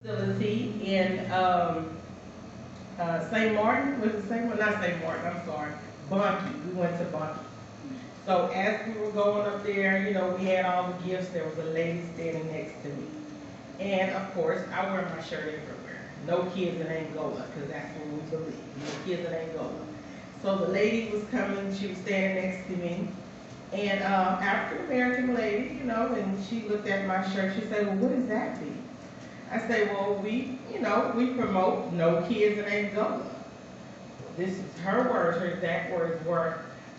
facility in St. Martin. Was it St. Martin? Not St. Martin. I'm sorry. Bunkie. We went to Bunkie. So as we were going up there, we had all the gifts. There was a lady standing next to me, and of course, I wear my shirt everywhere. No kids in Angola, because that's what we believe. No kids in Angola. So the lady was coming. She was standing next to me. And African American lady, and she looked at my shirt. She said, "Well, what does that mean?" I say, "Well, we promote no kids in Angola." This is her words. Her exact words were,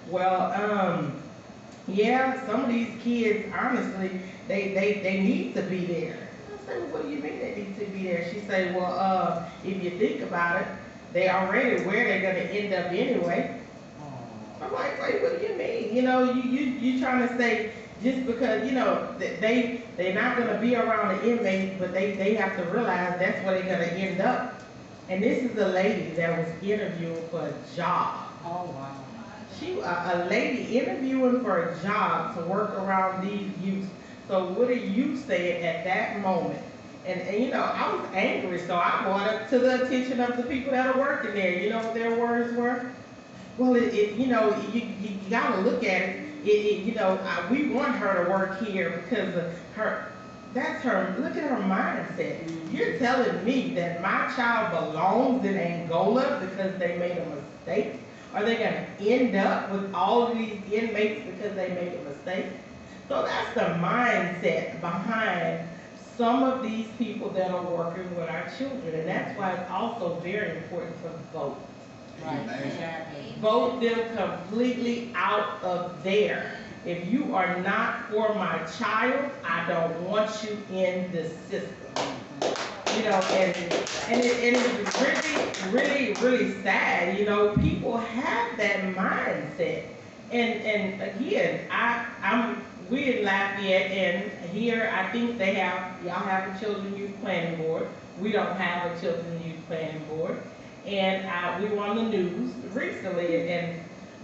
"Well, yeah, some of these kids, honestly, they need to be there." I say, "Well, what do you mean they need to be there?" She said, "Well, if you think about it, they already where they're gonna end up anyway." I'm like, "Wait, what do you mean? You trying to say just because they're not gonna be around the inmates, but they have to realize that's where they're gonna end up." And this is a lady that was interviewing for a job. Oh, wow. A lady interviewing for a job to work around these youth. So what are you saying at that moment? And I was angry, so I brought it to the attention of the people that are working there. You know what their words were? "Well, you gotta look at it. We want her to work here because of her. That's her. Look at her mindset. You're telling me that my child belongs in Angola because they made a mistake? Are they gonna end up with all of these inmates because they made a mistake?" So that's the mindset behind some of these people that are working with our children, and that's why it's also very important to vote. Right, exactly. Vote them completely out of there. If you are not for my child, I don't want you in the system. And it's really sad. People have that mindset. And again, we in Lafayette, and here I think y'all have a children youth planning board. We don't have a children youth planning board. And we were on the news recently, and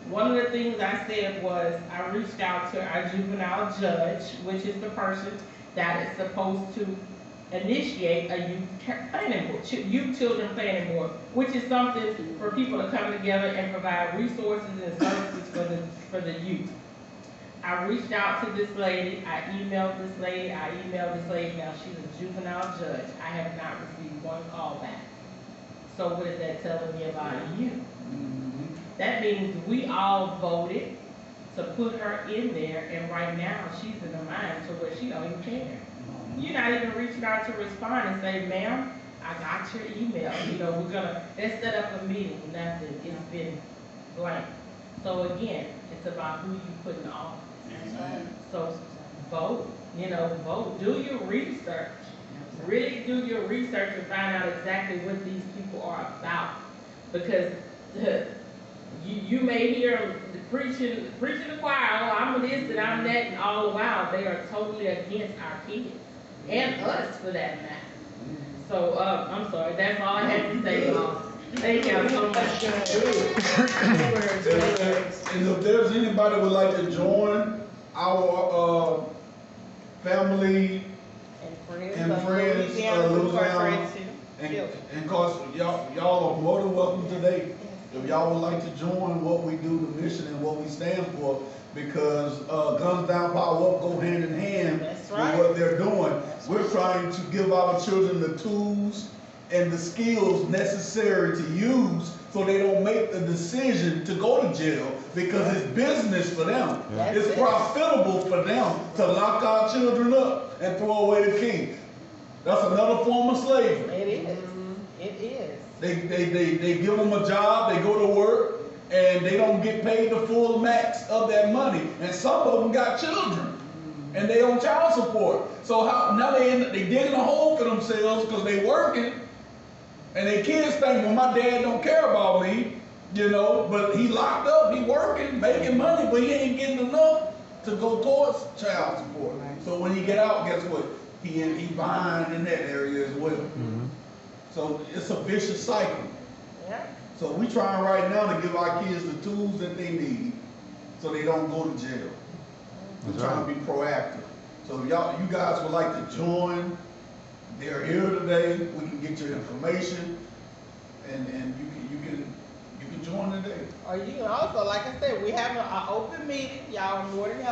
one of the things I said was I reached out to our juvenile judge, which is the person that is supposed to initiate a youth children planning board, which is something for people to come together and provide resources and services for the youth. I reached out to this lady. I emailed this lady. Now she's a juvenile judge. I have not received one call back. So what is that telling me about you? That means we all voted to put her in there, and right now she's in the mind to where she don't even care. You're not even reaching out to respond and say, "Ma'am, I got your email. Let's set up a meeting." Nothing. It's been blank. So again, it's about who you put in office. So vote. Vote. Do your research. Really do your research and find out exactly what these people are about, because you may hear them preaching the choir, "Oh, I'm this and I'm that," and all the while they are totally against our kids and us for that matter. So I'm sorry, that's all I had to say. Thank y'all so much. And if there's anybody would like to join our family and friends, Louisiana, and cause y'all are more than welcome today. If y'all would like to join what we do, the mission and what we stand for, because guns down, power up go hand in hand with what they're doing. We're trying to give our children the tools and the skills necessary to use so they don't make the decision to go to jail, because it's business for them. It's profitable for them to lock our children up and throw away the key. That's another form of slavery. It is. It is. They give them a job, they go to work, and they don't get paid the full max of that money. And some of them got children, and they on child support. So now they digging a hole for themselves because they working, and their kids think, "Well, my dad don't care about me, but he locked up, he working, making money, but he ain't getting enough to go towards child support." So when he get out, guess what? He behind in that area as well. So it's a vicious cycle. Yeah. So we trying right now to give our kids the tools that they need so they don't go to jail. We're trying to be proactive. So if you guys would like to join they're here today, we can get your information, and you can join today. Or you can also, like I said, we have an open meeting. Y'all are more than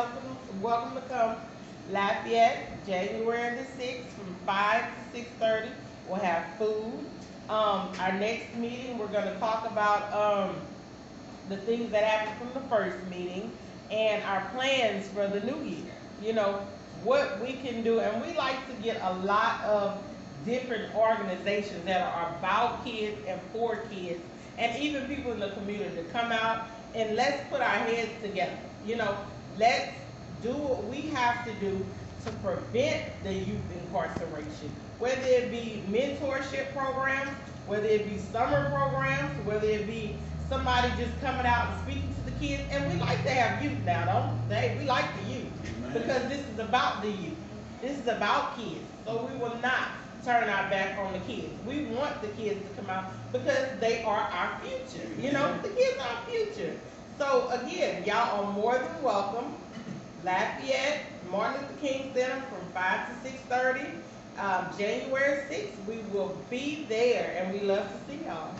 welcome to come. Lafayette, January the 6th from 5 to 6:30. We'll have food. Our next meeting, we're gonna talk about, the things that happened from the first meeting and our plans for the new year. You know, what we can do, and we like to get a lot of different organizations that are about kids and for kids, and even people in the community to come out and let's put our heads together. You know, let's do what we have to do to prevent the youth incarceration, whether it be mentorship programs, whether it be summer programs, whether it be somebody just coming out and speaking to the kids. And we like to have youth now, don't they? We like the youth because this is about the youth. This is about kids. So we will not turn our back on the kids. We want the kids to come out because they are our future. You know, the kids are our future. So again, y'all are more than welcome. Lafayette, Martin Luther King Center from 5 to 6:30. January 6th, we will be there, and we love to see y'all.